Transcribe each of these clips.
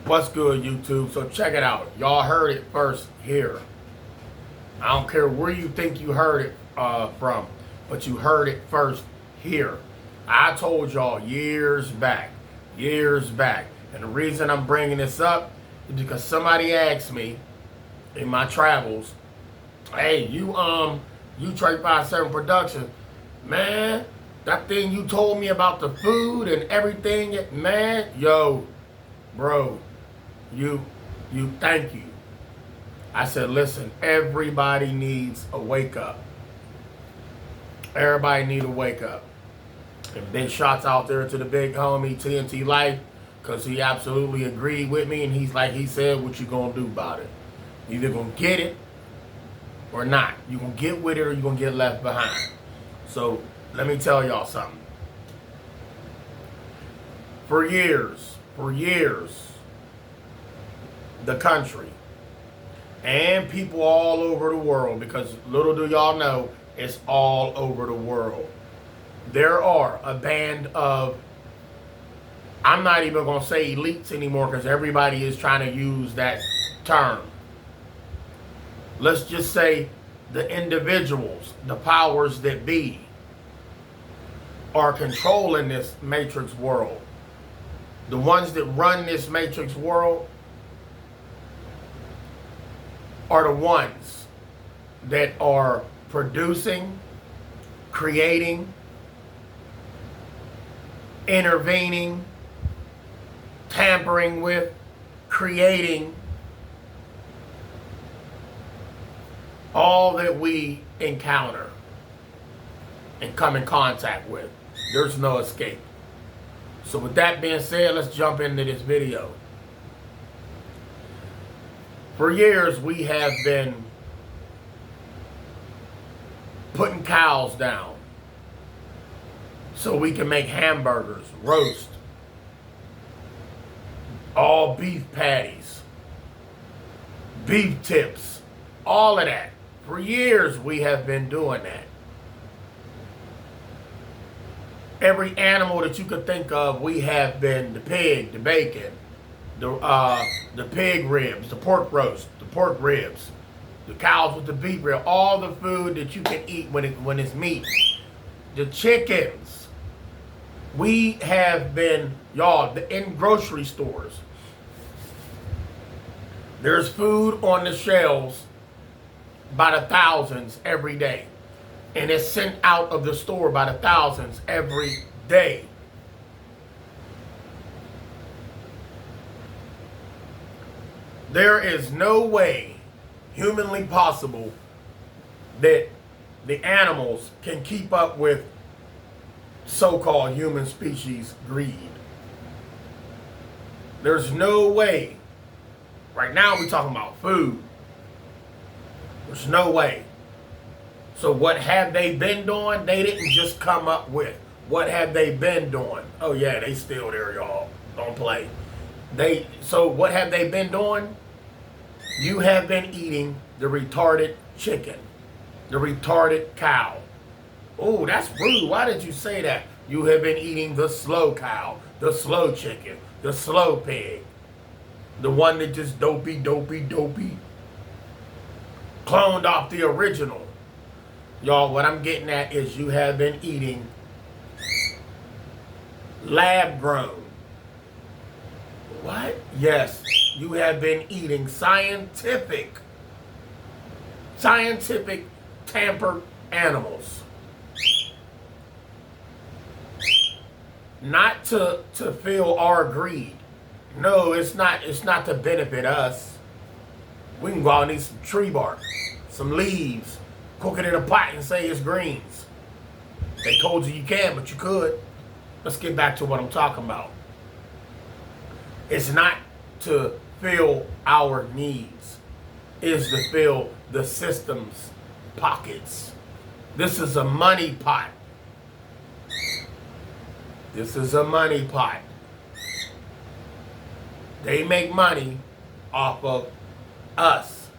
What's good, YouTube? So check it out. Y'all heard it first here. I don't care where you think you heard it from, but you heard it first here. I told y'all years back, and the reason I'm bringing this up is because somebody asked me in my travels, "Hey, you Trey 57 Production, man, that thing you told me about the food and everything, man, yo, bro, you, thank you." I said, listen, everybody needs a wake up. Everybody need a wake up. And big shots out there to the big homie TNT Life, because he absolutely agreed with me, and he's like he said, what you gonna do about it? You either gonna get it or not. You gonna get with it or you gonna get left behind. So let me tell y'all something. For years, the country and people all over the world, because little do y'all know, it's all over the world. There are a band of, I'm not even going to say elites anymore because everybody is trying to use that term. Let's just say the individuals, the powers that be, are controlling this matrix world. The ones that run this matrix world are the ones that are producing, creating, intervening, tampering with, creating all that we encounter and come in contact with. There's no escape. So with that being said, let's jump into this video. For years, we have been putting cows down so we can make hamburgers, roast, all beef patties, beef tips, all of that. For years, we have been doing that. Every animal that you could think of, we have been, the pig, the bacon, the pig ribs, the pork roast, the pork ribs, the cows with the beef rib, all the food that you can eat when it's meat. The chickens. We have been, y'all, in grocery stores. There's food on the shelves by the thousands every day. And it's sent out of the store by the thousands every day. There is no way humanly possible that the animals can keep up with so-called human species greed. There's no way. Right now we're talking about food. There's no way. So what have they been doing? They didn't just come up with. What have they been doing? Oh yeah, they still there, y'all. Don't play. So what have they been doing? You have been eating the retarded chicken, the retarded cow. Oh, that's rude. Why did you say that? You have been eating the slow cow, the slow chicken, the slow pig, the one that just dopey, cloned off the original. Y'all, what I'm getting at is you have been eating lab grown. What? Yes, you have been eating scientific tampered animals. Not to fill our greed. No, it's not to benefit us. We can go out and eat some tree bark, some leaves, cook it in a pot and say it's greens. They told you can't, but you could. Let's get back to what I'm talking about. It's not to fill our needs. It's to fill the system's pockets. This is a money pot. This is a money pot. They make money off of us.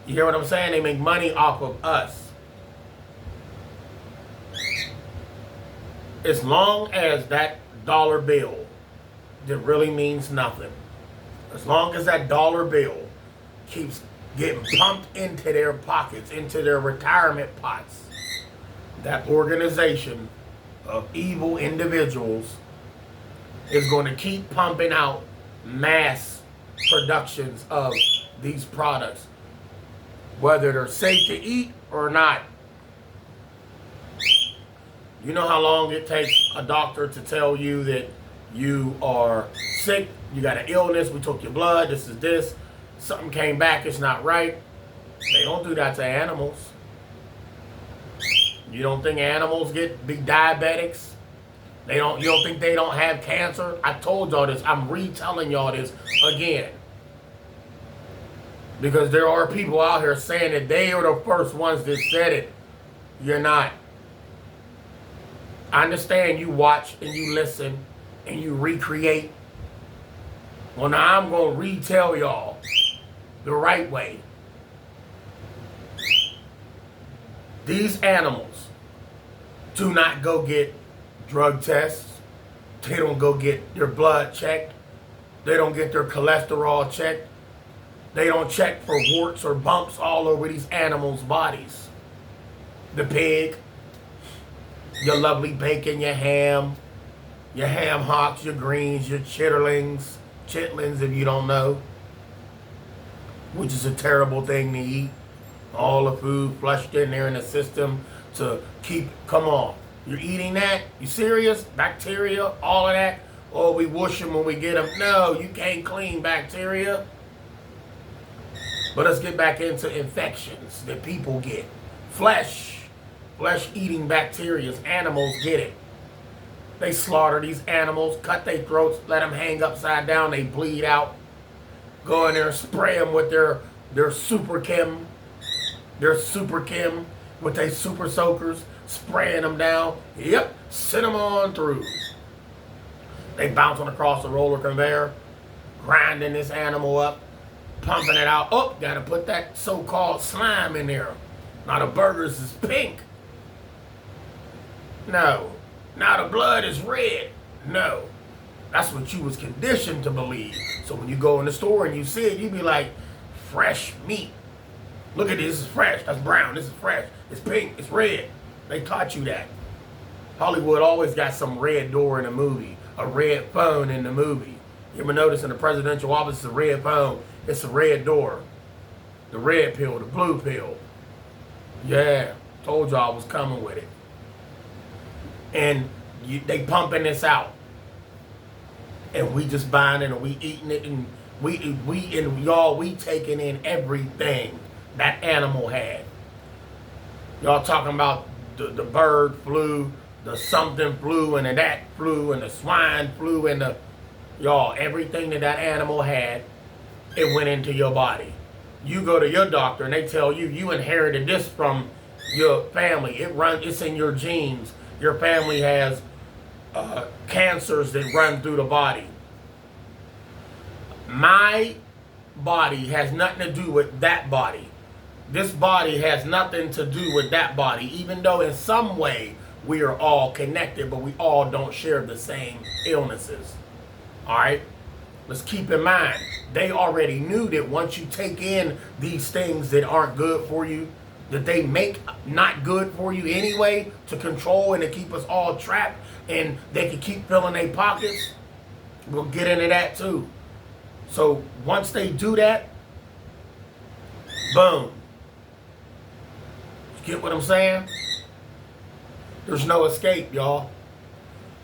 You hear what I'm saying? They make money off of us. As long as that dollar bill that really means nothing, As long as that dollar bill keeps getting pumped into their pockets, into their retirement pots, that organization of evil individuals is going to keep pumping out mass productions of these products, whether they're safe to eat or not. You know how long it takes a doctor to tell you that you are sick, you got an illness, we took your blood, this is this, something came back, it's not right. They don't do that to animals. You don't think animals be diabetics? You don't think they don't have cancer? I told y'all this. I'm retelling y'all this again. Because there are people out here saying that they are the first ones that said it. You're not. I understand you watch and you listen and you recreate. Well, now I'm going to retell y'all the right way. These animals do not go get drug tests. They don't go get their blood checked. They don't get their cholesterol checked. They don't check for warts or bumps all over these animals' bodies. The pig, your lovely bacon, your ham hocks, your greens, your chitlins if you don't know, which is a terrible thing to eat. All the food flushed in there in the system to keep, come on. You're eating that? You serious? Bacteria, all of that? Oh, we whoosh them when we get them. No, you can't clean bacteria. But let's get back into infections that people get. Flesh-eating bacteria. Animals get it. They slaughter these animals, cut their throats, let them hang upside down, they bleed out. Go in there and spray them with their super chem. Their super chem with their super soakers, spraying them down. Yep, send them on through. They bouncing across the roller conveyor, grinding this animal up, pumping it out. Oh, gotta put that so-called slime in there. Now the burgers is pink. No. Now the blood is red. No. That's what you was conditioned to believe. So when you go in the store and you see it, you be like, fresh meat. Look at this, this is fresh. That's brown. This is fresh. It's pink. It's red. They taught you that. Hollywood always got some red door in a movie, a red phone in the movie. You ever notice in the presidential office, it's a red phone, it's a red door. The red pill, the blue pill. Yeah, told y'all I was coming with it. And they pumping this out. And we just buying it and we eating it and we taking in everything that animal had. Y'all talking about the bird flu, the something flu, and that flu, and the swine flu, and everything that animal had, it went into your body. You go to your doctor and they tell you, you inherited this from your family. It's in your genes. Your family has cancers that run through the body. My body has nothing to do with that body. This body has nothing to do with that body, even though in some way we are all connected, but we all don't share the same illnesses. All right? Let's keep in mind, they already knew that once you take in these things that aren't good for you, that they make not good for you anyway, to control and to keep us all trapped, and they can keep filling their pockets. We'll get into that too. So once they do that, boom. Get what I'm saying? There's no escape, y'all.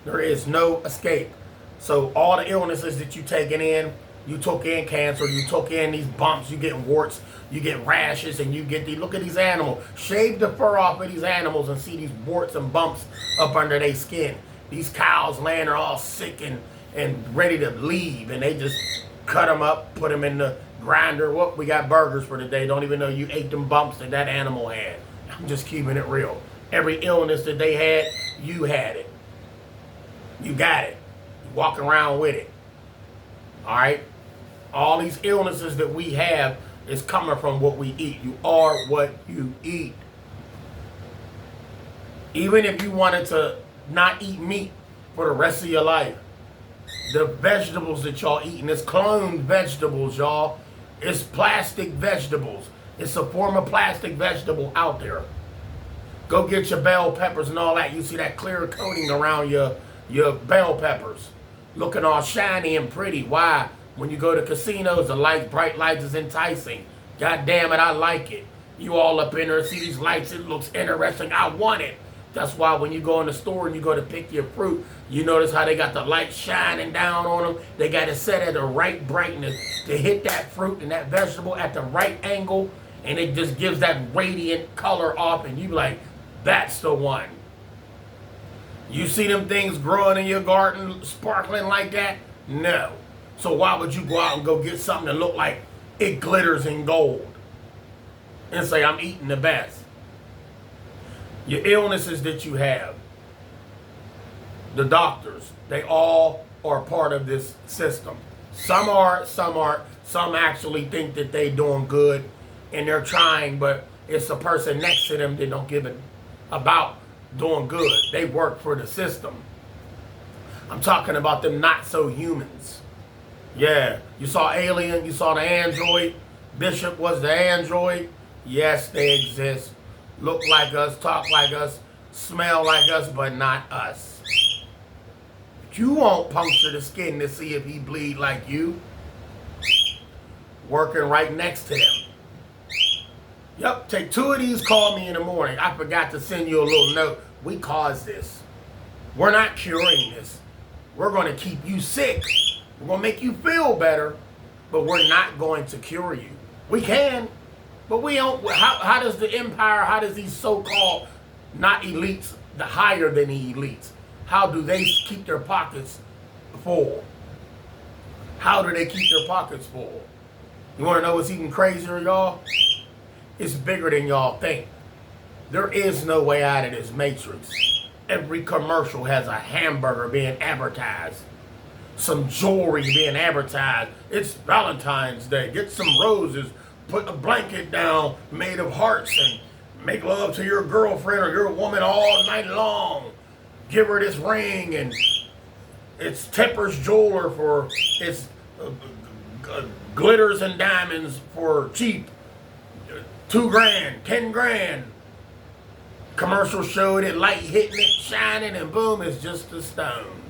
There is no escape. So all the illnesses that you taking in, you took in cancer, you took in these bumps, you get warts, you get rashes, and you get look at these animals. Shave the fur off of these animals and see these warts and bumps up under their skin. These cows laying there all sick and ready to leave, and they just cut them up, put them in the grinder. Whoop, we got burgers for today. Don't even know you ate them bumps that animal had. I'm just keeping it real. Every illness that they had, you had it. You got it. You walk around with it. All right? All these illnesses that we have is coming from what we eat. You are what you eat. Even if you wanted to not eat meat for the rest of your life, The vegetables that y'all eating, it's cloned vegetables, y'all. It's plastic vegetables. It's a form of plastic vegetable out there. Go get your bell peppers and all that. You see that clear coating around your bell peppers. Looking all shiny and pretty. Why? When you go to casinos, the lights, bright lights is enticing. God damn it, I like it. You all up in there, see these lights, it looks interesting. I want it. That's why when you go in the store and you go to pick your fruit, you notice how they got the light shining down on them. They got it set at the right brightness to hit that fruit and that vegetable at the right angle, and it just gives that radiant color off, and you like, that's the one. You see them things growing in your garden sparkling like that? No. So why would you go out and go get something that look like it glitters in gold and say, I'm eating the best? Your illnesses that you have, the doctors, they all are part of this system. Some are, some aren't. Some actually think that they're doing good and they're trying, but it's the person next to them that don't give it about doing good. They work for the system. I'm talking about them not so humans. Yeah, you saw Alien, you saw the android. Bishop was the android. Yes, they exist. Look like us, talk like us, smell like us, but not us. You won't puncture the skin to see if he bleed like you. Working right next to them. Yep, take 2 of these, call me in the morning. I forgot to send you a little note. We caused this. We're not curing this. We're going to keep you sick. We're going to make you feel better, but we're not going to cure you. We can. But we don't. How does the empire, how does these so-called not elites, the higher than the elites, how do they keep their pockets full? How do they keep their pockets full? You want to know what's even crazier, y'all? It's bigger than y'all think. There is no way out of this matrix. Every commercial has a hamburger being advertised, some jewelry being advertised. It's Valentine's Day. Get some roses. Put a blanket down made of hearts and make love to your girlfriend or your woman all night long. Give her this ring, and it's Tempur's jeweler for its glitters and diamonds for cheap. $2,000, $10,000. Commercial showed it, light hitting it, shining, and boom, it's just a stone.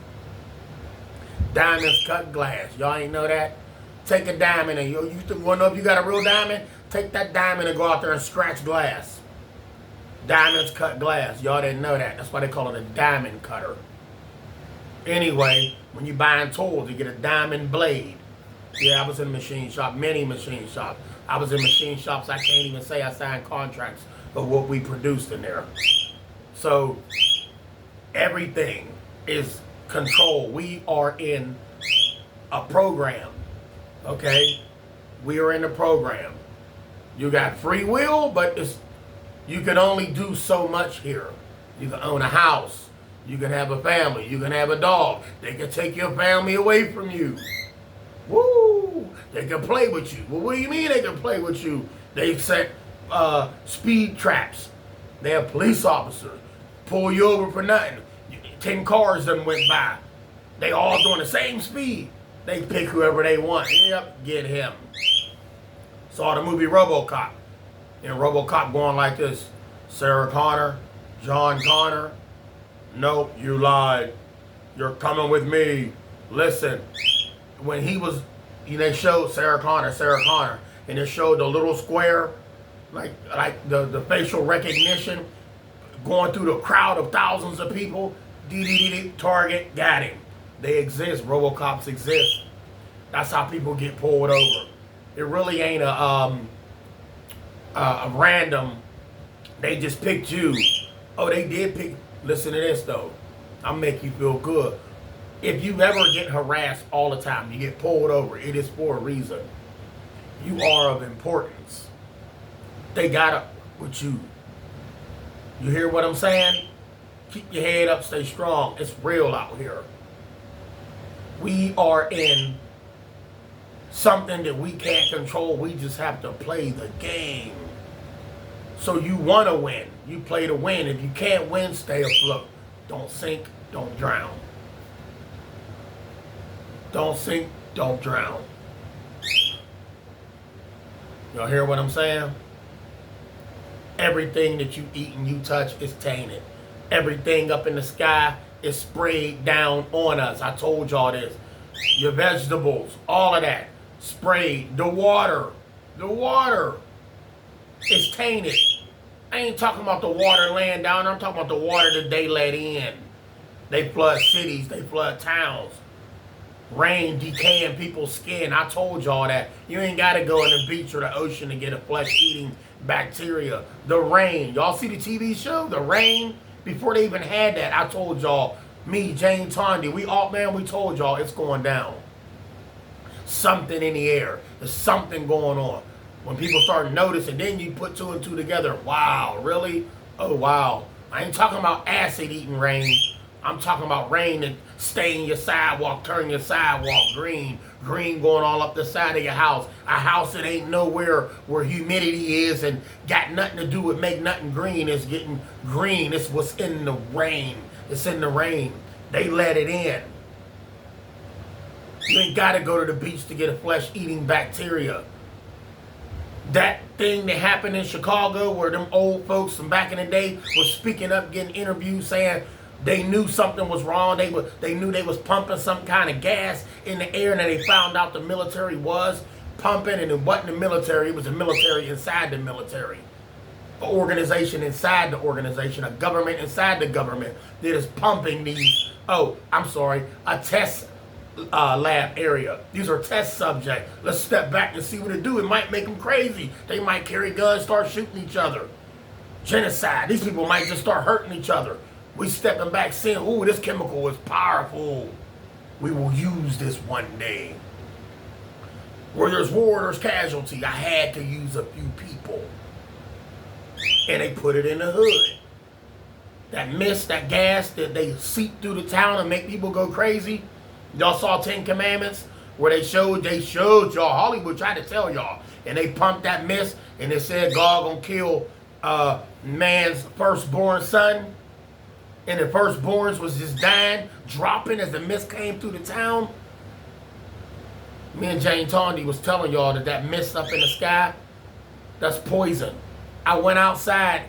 Diamonds cut glass. Y'all ain't know that? Take a diamond and you want to know if you got a real diamond? Take that diamond and go out there and scratch glass. Diamonds cut glass. Y'all didn't know that. That's why they call it a diamond cutter. Anyway, when you're buying tools, you get a diamond blade. Yeah, I was in a machine shop, many machine shops. I was in machine shops, I can't even say I signed contracts of what we produced in there. So, everything is controlled. We are in a program. Okay, we are in the program. You got free will, but you can only do so much here. You can own a house. You can have a family. You can have a dog. They can take your family away from you. Woo! They can play with you. Well, what do you mean they can play with you? They set speed traps. They have police officers pull you over for nothing. 10 cars done went by. They all doing the same speed. They pick whoever they want. Yep, get him. Saw the movie RoboCop. And RoboCop going like this. Sarah Connor, John Connor. Nope, you lied. You're coming with me. Listen, when he was, they showed Sarah Connor, and it showed the little square, like the facial recognition, going through the crowd of thousands of people. Target, got him. They exist. RoboCops exist. That's how people get pulled over. It really ain't a random. They just picked you. Oh, they did pick. Listen to this though. I'll make you feel good. If you ever get harassed all the time, you get pulled over, it is for a reason. You are of importance. They got up with you. You hear what I'm saying? Keep your head up, stay strong. It's real out here. We are in something that we can't control. We just have to play the game. So you want to win. You play to win. If you can't win, stay afloat. Don't sink, don't drown. Don't sink, don't drown. Y'all hear what I'm saying? Everything that you eat and you touch is tainted. Everything up in the sky is sprayed down on us. I told y'all this. Your vegetables, all of that, sprayed. The water is tainted. I ain't talking about the water laying down. I'm talking about the water that they let in. They flood cities. They flood towns. Rain decaying people's skin. I told y'all that. You ain't got to go in the beach or the ocean to get a flesh-eating bacteria. The rain. Y'all see the TV show? The rain? Before they even had that, I told y'all, me, Jane Tondi, we told y'all it's going down. Something in the air. There's something going on. When people start noticing, then you put two and two together. Wow, really? Oh, wow. I ain't talking about acid-eating rain. I'm talking about rain that stain your sidewalk, turn your sidewalk green. Green going all up the side of your house. A house that ain't nowhere where humidity is and got nothing to do with make nothing green. It's getting green. It's what's in the rain. It's in the rain. They let it in. You ain't got to go to the beach to get a flesh-eating bacteria. That thing that happened in Chicago where them old folks from back in the day was speaking up, getting interviews saying they knew something was wrong. They knew they was pumping some kind of gas in the air, and then they found out the military was pumping, and it wasn't the military. It was the military inside the military. An organization inside the organization, a government inside the government that is pumping these, a test lab area. These are test subjects. Let's step back and see what it do. It might make them crazy. They might carry guns, start shooting each other. Genocide. These people might just start hurting each other. We stepping back saying, ooh, this chemical is powerful. We will use this one day. Where there's war, there's casualty. I had to use a few people. And they put it in the hood. That mist, that gas that they seep through the town and make people go crazy. Y'all saw 10 Commandments where they showed y'all. Hollywood tried to tell y'all. And they pumped that mist and they said God gonna kill man's firstborn son. And the firstborns was just dying, dropping as the mist came through the town. Me and Jane Tondi was telling y'all that mist up in the sky, that's poison. I went outside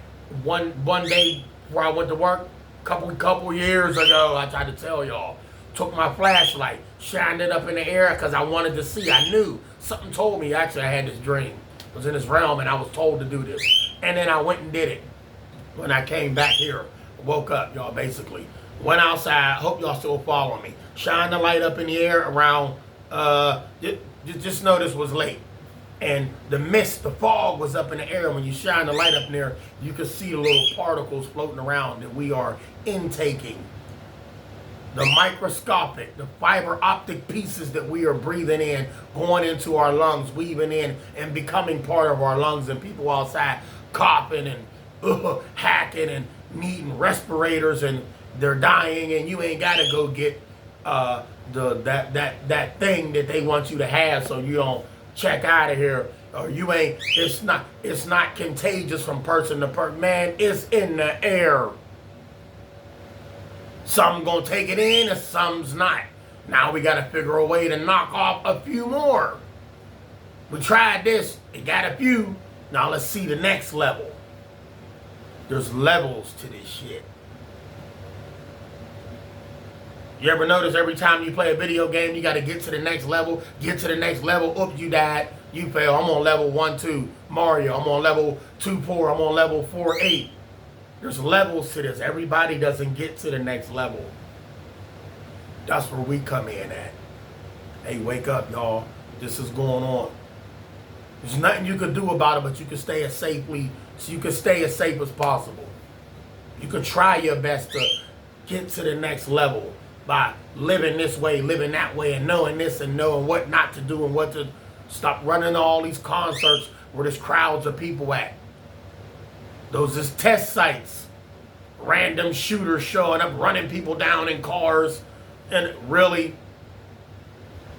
one day before I went to work, couple years ago. I tried to tell y'all. Took my flashlight, shined it up in the air because I wanted to see. I knew. Something told me. Actually, I had this dream. I was in this realm and I was told to do this. And then I went and did it. When I came back here, woke up, y'all, basically. Went outside. Hope y'all still following me. Shined the light up in the air around, just know this was late. And the mist, the fog was up in the air. When you shine the light up in there, you could see the little particles floating around that we are intaking. The microscopic, the fiber optic pieces that we are breathing in, going into our lungs, weaving in and becoming part of our lungs, and people outside coughing and hacking and needing respirators, and they're dying, and you ain't got to go get that thing that they want you to have so you don't check out of here, or you ain't. It's not contagious from person to person. Man, it's in the air. Some gonna take it in and some's not. Now we gotta figure a way to knock off a few more. We tried this, it got a few. Now let's see the next level. There's levels to this shit. You ever notice every time you play a video game, you gotta get to the next level, get to the next level, oops, you died, you fail. I'm on level 1-2, Mario. I'm on level 2-4, I'm on level 4-8. There's levels to this. Everybody doesn't get to the next level. That's where we come in at. Hey, wake up, y'all. This is going on. There's nothing you can do about it, but you can stay as safe as possible. You can try your best to get to the next level by living this way, living that way, and knowing this and knowing what not to do and what to stop running to all these concerts where there's crowds of people at. Those is test sites. Random shooters showing up, running people down in cars. And really,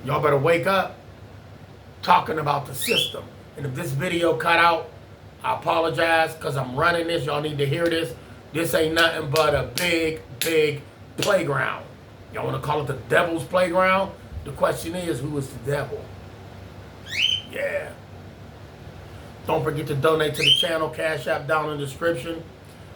y'all better wake up. Talking about the system. And if this video cut out, I apologize because I'm running this. Y'all need to hear this. This ain't nothing but a big, big playground. Y'all want to call it the devil's playground? The question is, who is the devil? Yeah. Don't forget to donate to the channel. Cash App down in the description.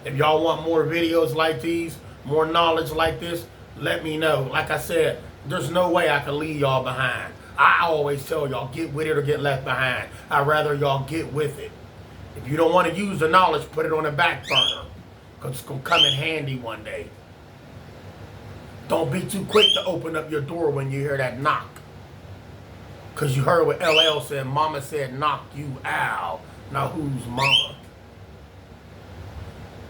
If y'all want more videos like these, more knowledge like this, let me know. Like I said, there's no way I can leave y'all behind. I always tell y'all, get with it or get left behind. I'd rather y'all get with it. If you don't want to use the knowledge, put it on the back burner, because it's going to come in handy one day. Don't be too quick to open up your door when you hear that knock. Because you heard what LL said. Mama said, knock you out. Now who's mama?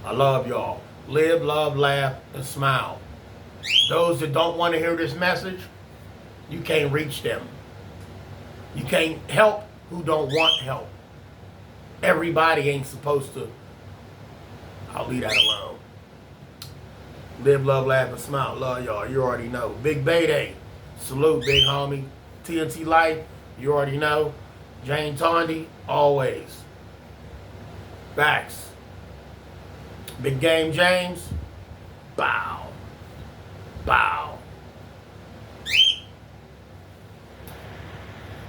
I love y'all. Live, love, laugh, and smile. Those that don't want to hear this message, you can't reach them. You can't help who don't want help. Everybody ain't supposed to. I'll leave that alone. Live, love, laugh, and smile. Love y'all. You already know. Big Bay Day. Salute, big homie. TNT Life. You already know. Jane Tondy. Always. Facts. Big Game James. Bow. Bow.